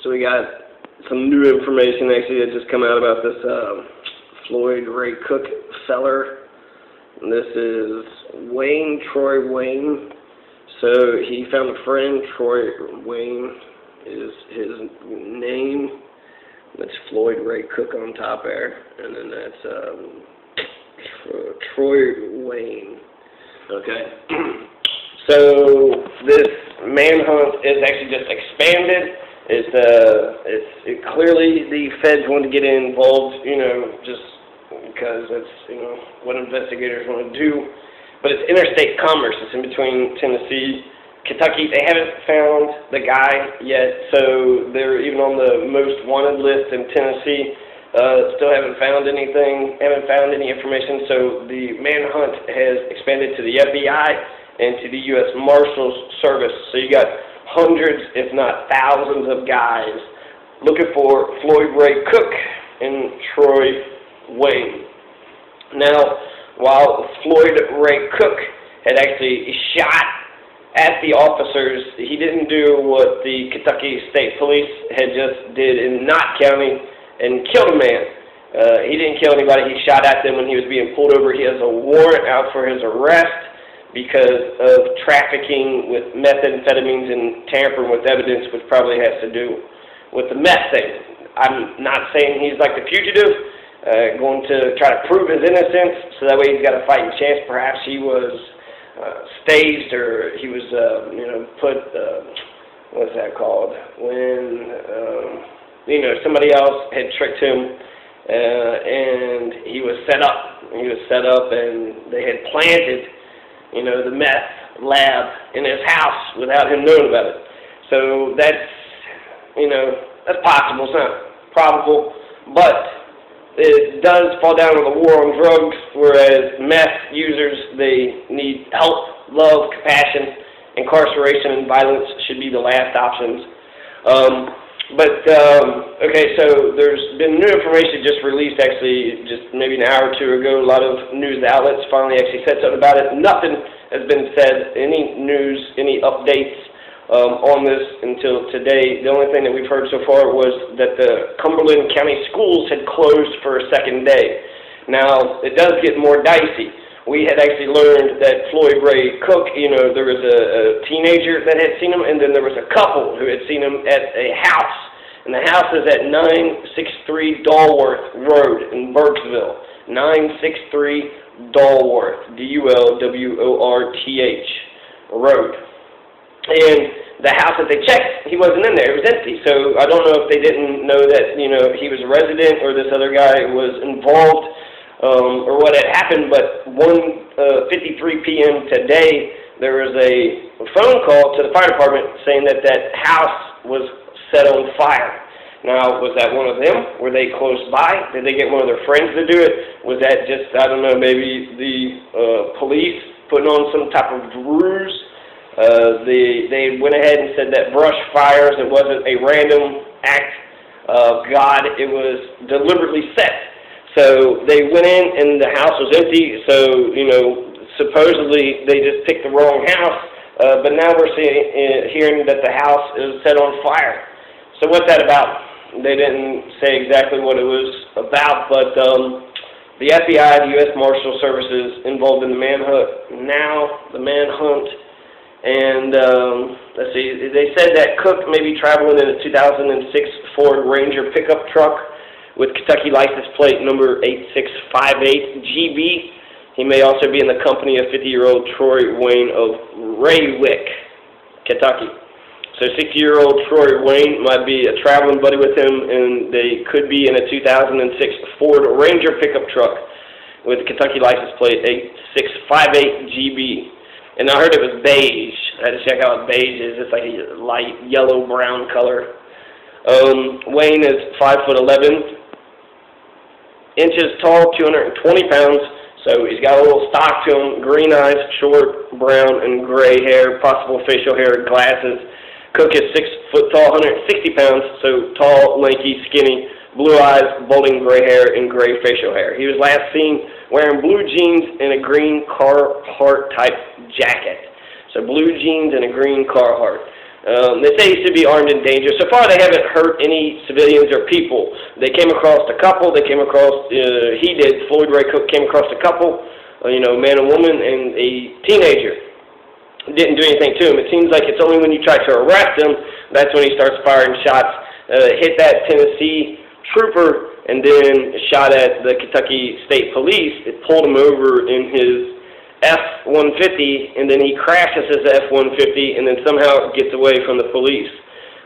So we got some new information actually that just come out about this Floyd Ray Cook feller. And this is Troy Wayne. So he found a friend. Troy Wayne is his name. That's Floyd Ray Cook on top there, and then that's Troy Wayne. Okay. So this manhunt is actually just expanded. It's clearly the feds want to get involved, just because that's what investigators want to do. But it's interstate commerce. It's in between Tennessee, Kentucky. They haven't found the guy yet, so they're even on the most wanted list in Tennessee. Still haven't found anything, haven't found any information, so the manhunt has expanded to the FBI and to the U.S. Marshals Service. So you got hundreds, if not thousands of guys looking for Floyd Ray Cook and Troy Wayne. Now, while Floyd Ray Cook had actually shot at the officers, he didn't do what the Kentucky State Police had just did in Knott County and killed a man. He didn't kill anybody. He shot at them when he was being pulled over. He has a warrant out for his arrest because of trafficking with methamphetamines and tampering with evidence, which probably has to do with the meth thing. I'm not saying he's like the fugitive, going to try to prove his innocence, so that way he's got a fighting chance. Perhaps he was staged, or he was, put, what's that called? When, somebody else had tricked him, and he was set up. He was set up, and they had planted the meth lab in his house without him knowing about it. So that's, that's possible. It's not probable, but it does fall down on the war on drugs, whereas meth users, they need help, love, compassion. Incarceration and violence should be the last options. Okay, so there's been new information just released, actually, just maybe an hour or two ago. A lot of news outlets finally actually said something about it. Nothing has been said, any news, any updates on this until today. The only thing that we've heard so far was that the Cumberland County schools had closed for a second day. Now, it does get more dicey. We had actually learned that Floyd Ray Cook, there was a teenager that had seen him, and then there was a couple who had seen him at a house. And the house is at 963 Dulworth Road in Burkesville. 963 Dulworth, D-U-L-W-O-R-T-H Road. And the house that they checked, he wasn't in there. It was empty. So I don't know if they didn't know that, he was a resident or this other guy was involved. Or what had happened, but 1:53 p.m. today, there was a phone call to the fire department saying that that house was set on fire. Now, was that one of them? Were they close by? Did they get one of their friends to do it? Was that just, I don't know, maybe the police putting on some type of ruse? They went ahead and said that brush fires, it wasn't a random act of God, it was deliberetely set. So they went in and the house was empty, so, supposedly they just picked the wrong house, but now we're hearing that the house is set on fire. So what's that about? They didn't say exactly what it was about, but the FBI, the U.S. Marshals Services involved in the manhunt, and let's see, they said that Cook may be traveling in a 2006 Ford Ranger pickup truck with Kentucky license plate number 8658GB. He may also be in the company of 50-year-old Troy Wayne of Raywick, Kentucky. So 60-year-old Troy Wayne might be a traveling buddy with him, and they could be in a 2006 Ford Ranger pickup truck with Kentucky license plate 8658GB. And I heard it was beige. I had to check out what beige is. It's like a light yellow-brown color. Wayne is 5'11", inches tall, 220 pounds, so he's got a little stock to him, green eyes, short, brown, and gray hair, possible facial hair, glasses. Cook is 6 foot tall, 160 pounds, so tall, lanky, skinny, blue eyes, balding gray hair, and gray facial hair. He was last seen wearing blue jeans and a green Carhartt type jacket. So blue jeans and a green Carhartt. They say he's to be armed and dangerous. So far, they haven't hurt any civilians or people. They came across a couple. They came across, Floyd Ray Cook came across a couple, man and woman, and a teenager. Didn't do anything to him. It seems like it's only when you try to arrest him, that's when he starts firing shots. Hit that Tennessee trooper, and then shot at the Kentucky State Police. It pulled him over in his F-150, and then he crashes his F-150, and then somehow gets away from the police.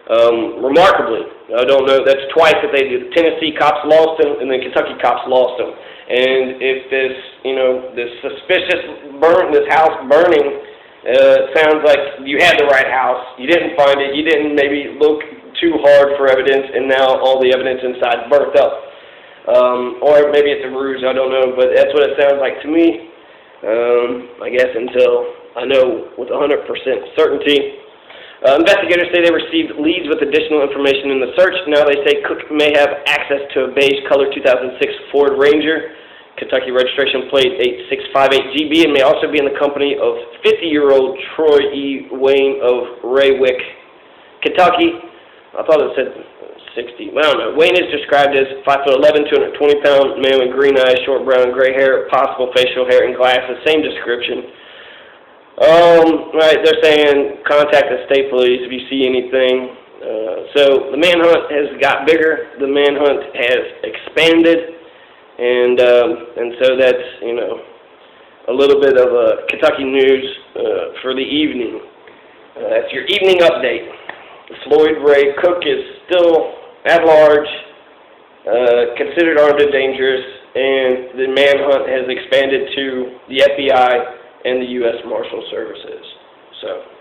Remarkably, I don't know, that's twice that they did. The Tennessee cops lost him, and then Kentucky cops lost him. And if this, this suspicious this house burning, sounds like you had the right house, you didn't find it, you didn't maybe look too hard for evidence, and now all the evidence inside is burnt up. Or maybe it's a ruse, I don't know, but that's what it sounds like to me. I guess until I know with 100% certainty. Investigators say they received leads with additional information in the search. Now they say Cook may have access to a beige-colored 2006 Ford Ranger, Kentucky registration plate 8658GB, and may also be in the company of 50-year-old Troy E. Wayne of Raywick, Kentucky. I thought it said 60. I don't know. Wayne is described as 5'11", 220-pound man with green eyes, short brown and gray hair, possible facial hair, and glasses. Same description. Right, they're saying contact the state police if you see anything. So the manhunt has got bigger. The manhunt has expanded, and so that's a little bit of Kentucky news for the evening. That's your evening update. Floyd Ray Cook is still at large, considered armed and dangerous, and the manhunt has expanded to the FBI and the U.S. Marshal Services. So.